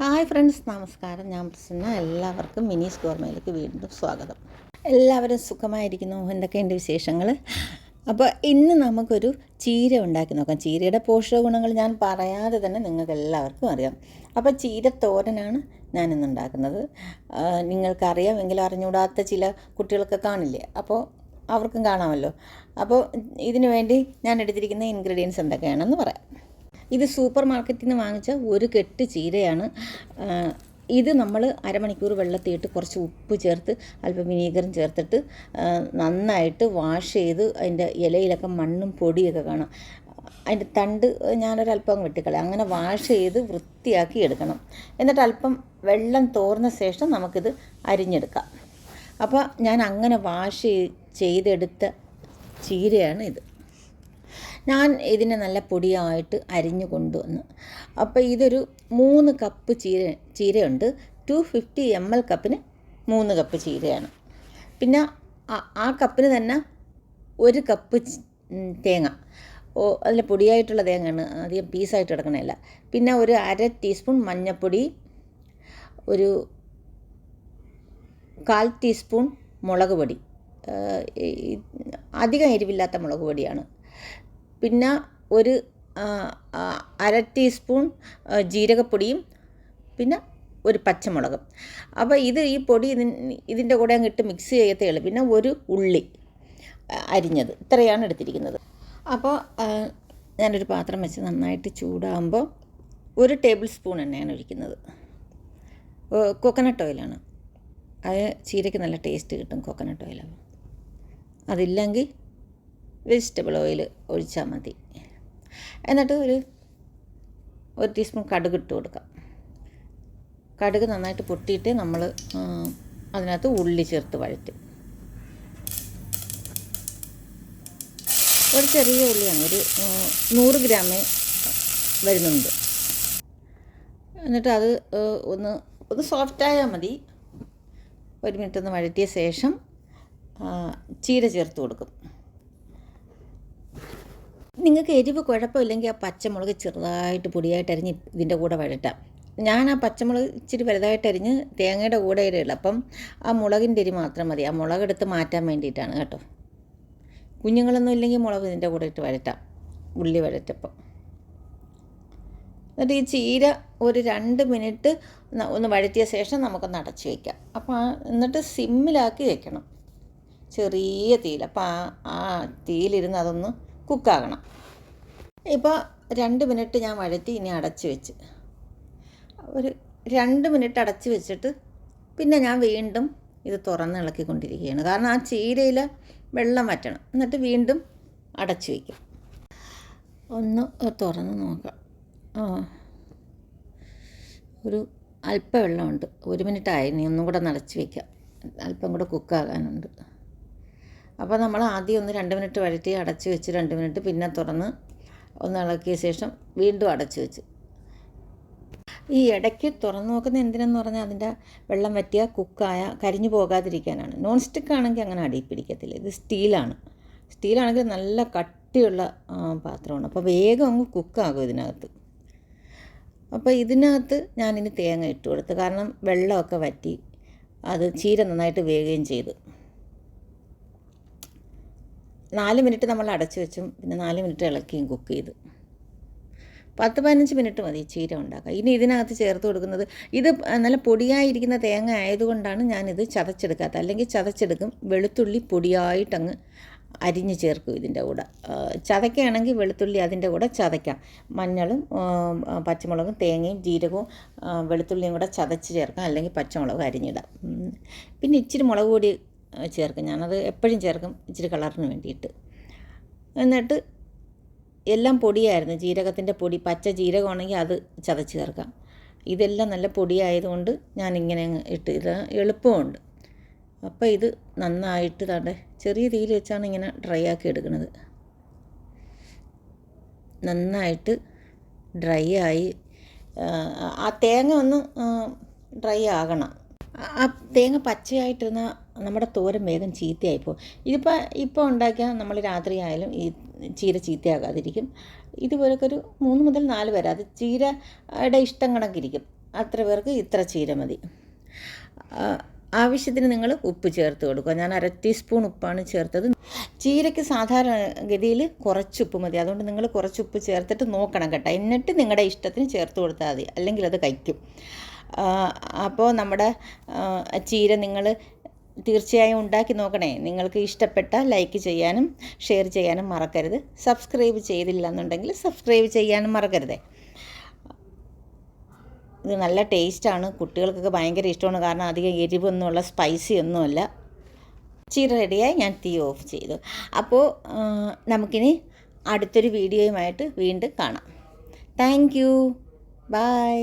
Hi friends, നമസ്കാരം. ഞാൻ പ്രസന്ന. എല്ലാവർക്കും മിനീസ് ഗോർമയിലേക്ക് വീണ്ടും സ്വാഗതം. എല്ലാവരും സുഖമായിരിക്കുന്നു. എന്തൊക്കെയുണ്ട് വിശേഷങ്ങൾ? അപ്പോൾ ഇന്ന് നമുക്കൊരു ചീര ഉണ്ടാക്കി നോക്കാം. ചീരയുടെ പോഷക ഗുണങ്ങൾ ഞാൻ പറയാതെ തന്നെ നിങ്ങൾക്ക് എല്ലാവർക്കും അറിയാം. അപ്പോൾ ചീര തോരനാണ് ഞാനിന്ന് ഉണ്ടാക്കുന്നത്. നിങ്ങൾക്കറിയാം, എങ്കിലും അറിഞ്ഞുകൂടാത്ത ചില കുട്ടികളൊക്കെ കാണില്ലേ, അപ്പോൾ അവർക്കും കാണാമല്ലോ. അപ്പോൾ ഇതിനു വേണ്ടി ഞാൻ എടുത്തിരിക്കുന്ന ഇൻഗ്രീഡിയൻസ് എന്തൊക്കെയാണെന്ന് പറയാം. ഇത് സൂപ്പർ മാർക്കറ്റിൽ നിന്ന് വാങ്ങിച്ച ഒരു കെട്ട് ചീരയാണ്. ഇത് നമ്മൾ അരമണിക്കൂർ വെള്ളത്തിയിട്ട് കുറച്ച് ഉപ്പ് ചേർത്ത് അല്പം വിനീഗറും ചേർത്തിട്ട് നന്നായിട്ട് വാഷ് ചെയ്ത് അതിൻ്റെ ഇലയിലൊക്കെ മണ്ണും പൊടിയൊക്കെ കാണാം. അതിൻ്റെ തണ്ട് ഞാനൊരല്പം വെട്ടിക്കളയാം. അങ്ങനെ വാഷ് ചെയ്ത് വൃത്തിയാക്കി എടുക്കണം. എന്നിട്ട് അല്പം വെള്ളം തോർന്ന ശേഷം നമുക്കിത് അരിഞ്ഞെടുക്കാം. അപ്പോൾ ഞാൻ അങ്ങനെ വാഷ് ചെയ്തെടുത്ത ചീരയാണ് ഇത്. ഞാൻ ഇതിനെ നല്ല പൊടിയായിട്ട് അരിഞ്ഞു കൊണ്ടുവന്ന്. അപ്പോൾ ഇതൊരു 3 കപ്പ് ചീരയുണ്ട്. 250 ml കപ്പിന് 3 കപ്പ് ചീരയാണ്. പിന്നെ ആ കപ്പിന് തന്നെ 1 കപ്പ് തേങ്ങ. അതിൽ പൊടിയായിട്ടുള്ള തേങ്ങയാണ്, അധികം പീസായിട്ട് കിടക്കണമല്ല. പിന്നെ ഒരു 1/2 ടീസ്പൂൺ മഞ്ഞൾപ്പൊടി, ഒരു 1/4 ടീസ്പൂൺ മുളക് പൊടി, അധികം എരിവില്ലാത്ത മുളക് പൊടിയാണ്. പിന്നെ ഒരു 1/2 ടീസ്പൂൺ ജീരകപ്പൊടിയും പിന്നെ ഒരു പച്ചമുളകും. അപ്പോൾ ഈ പൊടി ഇതിൻ്റെ കൂടെ അങ്ങ് ഇട്ട് മിക്സ് ചെയ്യത്തേ ഉള്ളൂ. പിന്നെ ഒരു ഉള്ളി അരിഞ്ഞത്, ഇത്രയാണ് എടുത്തിരിക്കുന്നത്. അപ്പോൾ ഞാനൊരു പാത്രം വെച്ച് നന്നായിട്ട് ചൂടാകുമ്പോൾ 1 ടേബിൾ സ്പൂൺ എണ്ണയാണ് ഒഴിക്കുന്നത്. കോക്കനട്ട് ഓയിലാണ്. അത് ചീരയ്ക്ക് നല്ല ടേസ്റ്റ് കിട്ടും, കോക്കനട്ട് ഓയിലാണ്. അതില്ലെങ്കിൽ വെജിറ്റബിൾ ഓയിൽ ഒഴിച്ചാൽ മതി. എന്നിട്ട് ഒരു ടീസ്പൂൺ കടുക് ഇട്ട് കൊടുക്കാം. കടുക് നന്നായിട്ട് പൊട്ടിയിട്ട് നമ്മൾ അതിനകത്ത് ഉള്ളി ചേർത്ത് വഴറ്റും. ഒരു ചെറിയ ഉള്ളിയാണ്, ഒരു 100 ഗ്രാമേ വരുന്നുണ്ട്. എന്നിട്ട് അത് ഒന്ന് സോഫ്റ്റായാൽ മതി. 1 മിനിറ്റ് ഒന്ന് വഴറ്റിയ ശേഷം ചീര ചേർത്ത് കൊടുക്കും. നിങ്ങൾക്ക് എരിവ് കുഴപ്പമില്ലെങ്കിൽ ആ പച്ചമുളക് ചെറുതായിട്ട് പൊടിയായിട്ട് അരിഞ്ഞ് ഇതിൻ്റെ കൂടെ വഴറ്റാം. ഞാൻ ആ പച്ചമുളക് ഇച്ചിരി വലുതായിട്ട് അരിഞ്ഞ് തേങ്ങയുടെ കൂടെ ഇടുക. അപ്പം ആ മുളകിൻ്റെ എരി മാത്രം മതി. ആ മുളകെടുത്ത് മാറ്റാൻ വേണ്ടിയിട്ടാണ് കേട്ടോ. കുഞ്ഞുങ്ങളൊന്നും ഇല്ലെങ്കിൽ മുളക് ഇതിൻ്റെ കൂടെ ഇട്ട് വഴറ്റാം, ഉള്ളി വഴറ്റപ്പം. എന്നിട്ട് ഈ ചീര ഒരു 2 മിനിറ്റ് ഒന്ന് വഴറ്റിയ ശേഷം നമുക്കൊന്ന് അടച്ച് വയ്ക്കാം. അപ്പോൾ എന്നിട്ട് സിമ്മിലാക്കി വയ്ക്കണം, ചെറിയ തീയിൽ. അപ്പോൾ ആ തീയിലിരുന്ന് അതൊന്ന് കുക്കാകണം. ഇപ്പോൾ 2 മിനിറ്റ് ഞാൻ വഴറ്റി, ഇനി അടച്ച് വെച്ച് ഒരു 2 മിനിറ്റ് അടച്ച് വെച്ചിട്ട് പിന്നെ ഞാൻ വീണ്ടും ഇത് തുറന്ന് ഇളക്കിക്കൊണ്ടിരിക്കുകയാണ്. കാരണം ആ ചീരയിൽ വെള്ളം വറ്റണം. എന്നിട്ട് വീണ്ടും അടച്ച് വയ്ക്കും. ഒന്ന് തുറന്ന് നോക്കാം. ഒരു അല്പം വെള്ളമുണ്ട്. 1 മിനിറ്റായി. ഇനി ഒന്നും കൂടെ അടച്ച് വയ്ക്കാം, അല്പം കൂടെ കുക്കാകാനുണ്ട്. അപ്പോൾ നമ്മൾ ആദ്യം ഒന്ന് 2 മിനിറ്റ് വഴറ്റി അടച്ച് വെച്ച് 2 മിനിറ്റ് പിന്നെ തുറന്ന് ഒന്ന് ഇളക്കിയ ശേഷം വീണ്ടും അടച്ച് വെച്ച്. ഈ ഇടയ്ക്ക് തുറന്ന് നോക്കുന്നത് എന്തിനെന്ന് പറഞ്ഞാൽ അതിൻ്റെ വെള്ളം വറ്റിയ കുക്കായ കരിഞ്ഞു പോകാതിരിക്കാനാണ്. നോൺ സ്റ്റിക്ക് ആണെങ്കിൽ അങ്ങനെ അടിയിൽ പിടിക്കത്തില്ല. ഇത് സ്റ്റീലാണെങ്കിൽ നല്ല കട്ടിയുള്ള പാത്രമാണ്. അപ്പോൾ വേഗം അങ്ങ് കുക്കാകും ഇതിനകത്ത്. അപ്പോൾ ഇതിനകത്ത് ഞാനിനി തേങ്ങ ഇട്ട് കൊടുത്ത്, കാരണം വെള്ളമൊക്കെ വറ്റി അത് ചീര നന്നായിട്ട് വേകുകയും ചെയ്തു. 4 മിനിറ്റ് നമ്മൾ അടച്ചു വെച്ചും പിന്നെ 4 മിനിറ്റ് ഇളക്കിയും കുക്ക് ചെയ്ത് 10-15 മിനിറ്റ് മതി ചീര ഉണ്ടാക്കാം. ഇനി ഇതിനകത്ത് ചേർത്ത് കൊടുക്കുന്നത്, ഇത് നല്ല പൊടിയായിരിക്കുന്ന തേങ്ങ ആയതുകൊണ്ടാണ് ഞാനിത് ചതച്ചെടുക്കാത്തത്. അല്ലെങ്കിൽ ചതച്ചെടുക്കും. വെളുത്തുള്ളി പൊടിയായിട്ടങ്ങ് അരിഞ്ഞ് ചേർക്കും ഇതിൻ്റെ കൂടെ. ചതയ്ക്കുകയാണെങ്കിൽ വെളുത്തുള്ളി അതിൻ്റെ കൂടെ ചതയ്ക്കാം. മഞ്ഞളും പച്ചമുളകും തേങ്ങയും ജീരകവും വെളുത്തുള്ളിയും കൂടെ ചതച്ച് ചേർക്കാം, അല്ലെങ്കിൽ പച്ചമുളക് അരിഞ്ഞിടാം. പിന്നെ ഇച്ചിരി മുളക് പൊടി ചേർക്കും. ഞാനത് എപ്പോഴും ചേർക്കും, ഇച്ചിരി കളറിന് വേണ്ടിയിട്ട്. എന്നിട്ട് എല്ലാം പൊടിയായിരുന്നു, ജീരകത്തിൻ്റെ പൊടി. പച്ച ജീരകമാണെങ്കിൽ അത് ചതച്ച് ചേർക്കാം. ഇതെല്ലാം നല്ല പൊടിയായതുകൊണ്ട് ഞാനിങ്ങനെ ഇട്ട്, ഇത് എളുപ്പമുണ്ട്. അപ്പോൾ ഇത് നന്നായിട്ട് താണ്ടെ ചെറിയ തീയിൽ വെച്ചാണ് ഇങ്ങനെ ഡ്രൈ ആക്കി എടുക്കുന്നത്. നന്നായിട്ട് ഡ്രൈ ആയി ആ തേങ്ങ ഒന്ന് ഡ്രൈ ആകണം. ആ തേങ്ങ പച്ചയായിട്ടിരുന്ന നമ്മുടെ തോരൻ വേഗം ചീത്തയായിപ്പോൾ. ഇപ്പോൾ ഉണ്ടാക്കിയാൽ നമ്മൾ രാത്രി ആയാലും ഈ ചീര ചീത്തയാകാതിരിക്കും. ഇതുപോലൊക്കെ ഒരു 3 മുതൽ 4 വരെ, അത് ചീരയുടെ ഇഷ്ടം കണക്കിരിക്കും. അത്ര പേർക്ക് ഇത്ര ചീര മതി. ആവശ്യത്തിന് നിങ്ങൾ ഉപ്പ് ചേർത്ത് കൊടുക്കുക. ഞാൻ 1/2 ടീസ്പൂൺ ഉപ്പാണ് ചേർത്തത്. ചീരയ്ക്ക് സാധാരണ ഗതിയിൽ കുറച്ച് ഉപ്പ് മതി. അതുകൊണ്ട് നിങ്ങൾ കുറച്ച് ഉപ്പ് ചേർത്തിട്ട് നോക്കണം കേട്ടോ. എന്നിട്ട് നിങ്ങളുടെ ഇഷ്ടത്തിന് ചേർത്ത് കൊടുത്താൽ മതി, അല്ലെങ്കിൽ അത് കഴിക്കും. അപ്പോൾ നമ്മുടെ ചീര നിങ്ങൾ തീർച്ചയായും ഉണ്ടാക്കി നോക്കണേ. നിങ്ങൾക്ക് ഇഷ്ടപ്പെട്ടാൽ ലൈക്ക് ചെയ്യാനും ഷെയർ ചെയ്യാനും മറക്കരുത്. സബ്സ്ക്രൈബ് ചെയ്തില്ല എന്നുണ്ടെങ്കിൽ സബ്സ്ക്രൈബ് ചെയ്യാനും മറക്കരുതേ. ഇത് നല്ല ടേസ്റ്റാണ്, കുട്ടികൾക്കൊക്കെ ഭയങ്കര ഇഷ്ടമാണ്. കാരണം അധികം എരിവൊന്നുമുള്ള സ്പൈസി ഒന്നുമല്ല. ചീര റെഡിയായി, ഞാൻ തീ ഓഫ് ചെയ്തു. അപ്പോൾ നമുക്കിനി അടുത്തൊരു വീഡിയോയുമായിട്ട് വീണ്ടും കാണാം. Thank you. ബൈ.